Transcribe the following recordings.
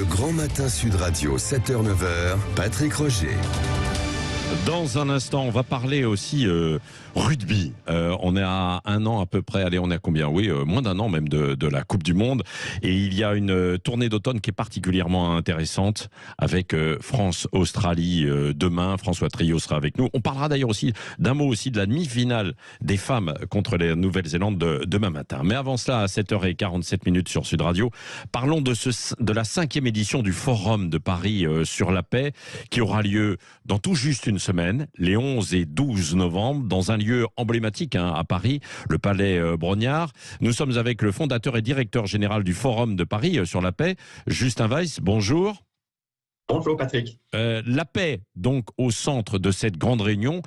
Grand Matin Sud Radio, 7h-9h, Patrick Roger. Dans un instant, on va parler aussi rugby. On est à un an à peu près, allez, on est à combien ? Oui, moins d'un an même de la Coupe du Monde. Et il y a une tournée d'automne qui est particulièrement intéressante avec France-Australie demain. François Trio sera avec nous. On parlera d'ailleurs aussi d'un mot aussi de la demi-finale des femmes contre la Nouvelle-Zélande demain matin. Mais avant cela, à 7h47 sur Sud Radio, parlons de la 5e édition du Forum de Paris sur la paix qui aura lieu dans tout juste une semaine, les 11 et 12 novembre, dans un lieu emblématique à Paris, le Palais Brongniart. Nous sommes avec le fondateur et directeur général du Forum de Paris sur la paix, Justin Weiss. Bonjour. Bonjour Patrick. La paix, donc, au centre de cette grande réunion,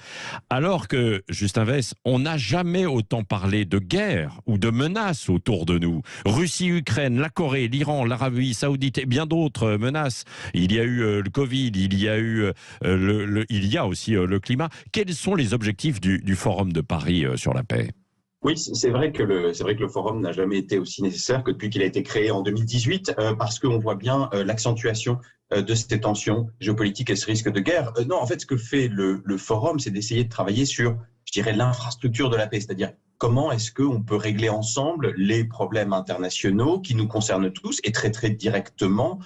alors que, Justin Weiss, on n'a jamais autant parlé de guerre ou de menaces autour de nous. Russie, Ukraine, la Corée, l'Iran, l'Arabie Saoudite et bien d'autres menaces. Il y a eu le Covid, il y a aussi le climat. Quels sont les objectifs du Forum de Paris sur la paix ? Oui, c'est vrai que le forum n'a jamais été aussi nécessaire que depuis qu'il a été créé en 2018, parce qu'on voit bien l'accentuation de ces tensions géopolitiques et ce risque de guerre. Non, en fait, ce que fait le forum, c'est d'essayer de travailler sur, je dirais, l'infrastructure de la paix, c'est-à-dire comment est-ce qu'on peut régler ensemble les problèmes internationaux qui nous concernent tous et très très directement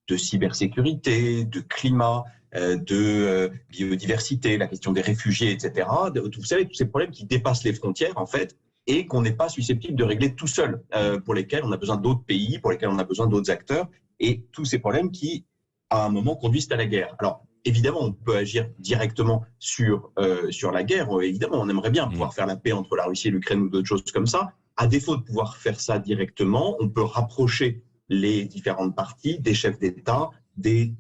de cybersécurité, de climat, de biodiversité, la question des réfugiés, etc. Vous savez, tous ces problèmes qui dépassent les frontières, en fait, et qu'on n'est pas susceptible de régler tout seul, pour lesquels on a besoin d'autres pays, pour lesquels on a besoin d'autres acteurs, et tous ces problèmes qui, à un moment, conduisent à la guerre. Alors, évidemment, on peut agir directement sur la guerre. Évidemment, on aimerait bien pouvoir faire la paix entre la Russie et l'Ukraine ou d'autres choses comme ça. À défaut de pouvoir faire ça directement, on peut rapprocher les différentes parties, des chefs d'État, des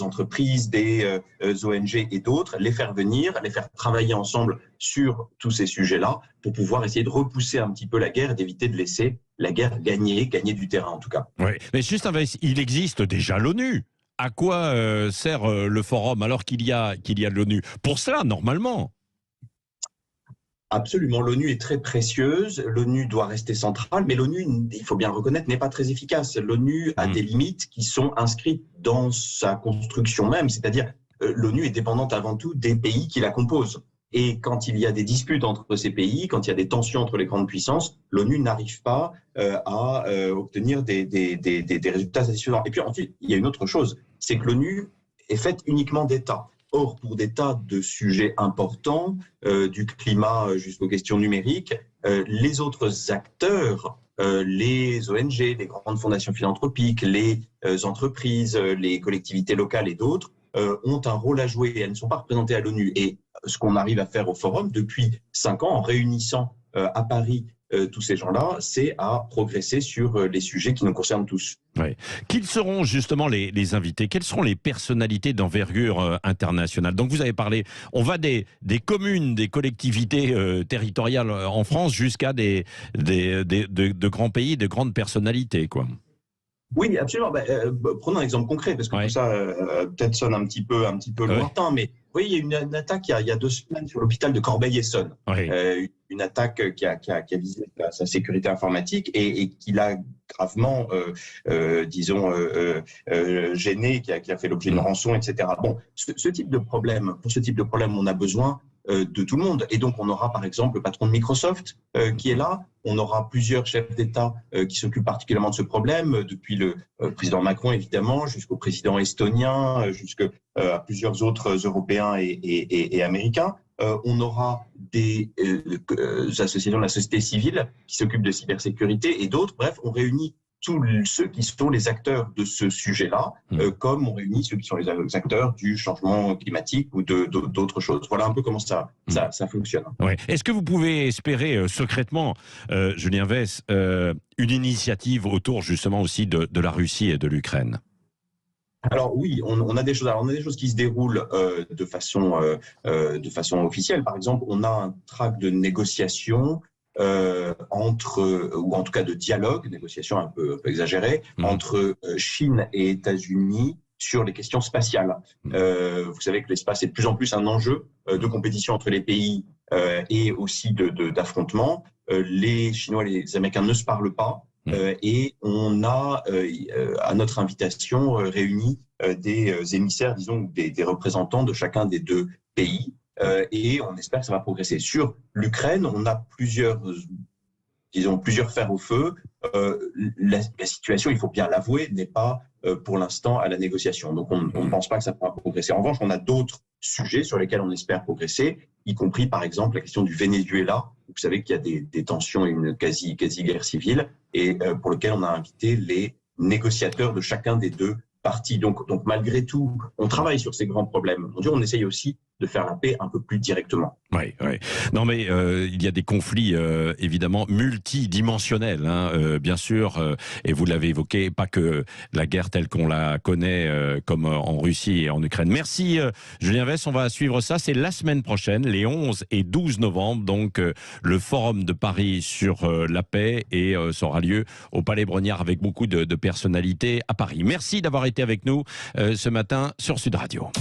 entreprises, des ONG et d'autres, les faire venir, les faire travailler ensemble sur tous ces sujets-là pour pouvoir essayer de repousser un petit peu la guerre et d'éviter de laisser la guerre gagner du terrain en tout cas. Oui, mais juste il existe déjà l'ONU. À quoi sert le forum alors qu'il y a l'ONU ? Pour cela, normalement. Absolument, l'ONU est très précieuse, l'ONU doit rester centrale, mais l'ONU, il faut bien le reconnaître, n'est pas très efficace. L'ONU a des limites qui sont inscrites dans sa construction même, c'est-à-dire l'ONU est dépendante avant tout des pays qui la composent. Et quand il y a des disputes entre ces pays, quand il y a des tensions entre les grandes puissances, l'ONU n'arrive pas à obtenir des résultats satisfaisants. Et puis ensuite, il y a une autre chose, c'est que l'ONU est faite uniquement d'États. Or, pour des tas de sujets importants, du climat jusqu'aux questions numériques, les autres acteurs, les ONG, les grandes fondations philanthropiques, les entreprises, les collectivités locales et d'autres, ont un rôle à jouer et elles ne sont pas représentées à l'ONU. Et ce qu'on arrive à faire au Forum depuis 5 ans, en réunissant à Paris tous ces gens-là, c'est à progresser sur les sujets qui nous concernent tous. Ouais. Qui seront justement les invités ? Quelles seront les personnalités d'envergure internationale ? Donc vous avez parlé, on va des communes, des collectivités territoriales en France jusqu'à de grands pays, de grandes personnalités, quoi. Oui, absolument. Prenons un exemple concret, parce que tout ça peut-être sonne un petit peu lointain, mais oui, il y a eu une attaque il y a 2 semaines sur l'hôpital de Corbeil-Essonnes. Une attaque qui a visé sa sécurité informatique et qui l'a gravement, gêné, qui a fait l'objet d'une rançon, etc. Bon, ce type de problème, pour ce type de problème, on a besoin de tout le monde. Et donc, on aura par exemple le patron de Microsoft qui est là. On aura plusieurs chefs d'État qui s'occupent particulièrement de ce problème, depuis le président Macron, évidemment, jusqu'au président estonien, jusqu'à plusieurs autres Européens et Américains. On aura des associations de la société civile qui s'occupent de cybersécurité et d'autres. Bref, on réunit tous ceux qui sont les acteurs de ce sujet-là, comme on réunit ceux qui sont les acteurs du changement climatique ou d'autres choses. Voilà un peu comment ça fonctionne. Ouais. Est-ce que vous pouvez espérer secrètement, Julien Weiss, une initiative autour justement aussi de la Russie et de l'Ukraine ? Alors oui, on a des choses. Alors on a des choses qui se déroulent de façon officielle. Par exemple, on a un track de négociation ou en tout cas de dialogue, négociation un peu exagérée, entre Chine et États-Unis sur les questions spatiales. Vous savez que l'espace est de plus en plus un enjeu de compétition entre les pays et aussi d'affrontement. Les Chinois et les Américains ne se parlent pas. Et on a, à notre invitation, réuni des émissaires, disons, des représentants de chacun des deux pays. Et on espère que ça va progresser. Sur l'Ukraine, on a plusieurs fers au feu. La situation, il faut bien l'avouer, n'est pas pour l'instant à la négociation. Donc on ne pense pas que ça pourra progresser. En revanche, on a d'autres sujets sur lesquels on espère progresser, y compris par exemple la question du Venezuela. Vous savez qu'il y a des tensions et une quasi-guerre civile, et pour lequel on a invité les négociateurs de chacun des deux parties. Donc malgré tout, on travaille sur ces grands problèmes. On essaye aussi de faire la paix un peu plus directement. Oui. Non, mais il y a des conflits évidemment multidimensionnels, bien sûr, et vous l'avez évoqué, pas que la guerre telle qu'on la connaît, comme en Russie et en Ukraine. Merci Julien Vess, on va suivre ça. C'est la semaine prochaine, les 11 et 12 novembre, donc le Forum de Paris sur la paix, et ça aura lieu au Palais Brongniart avec beaucoup de personnalités à Paris. Merci d'avoir été avec nous ce matin sur Sud Radio.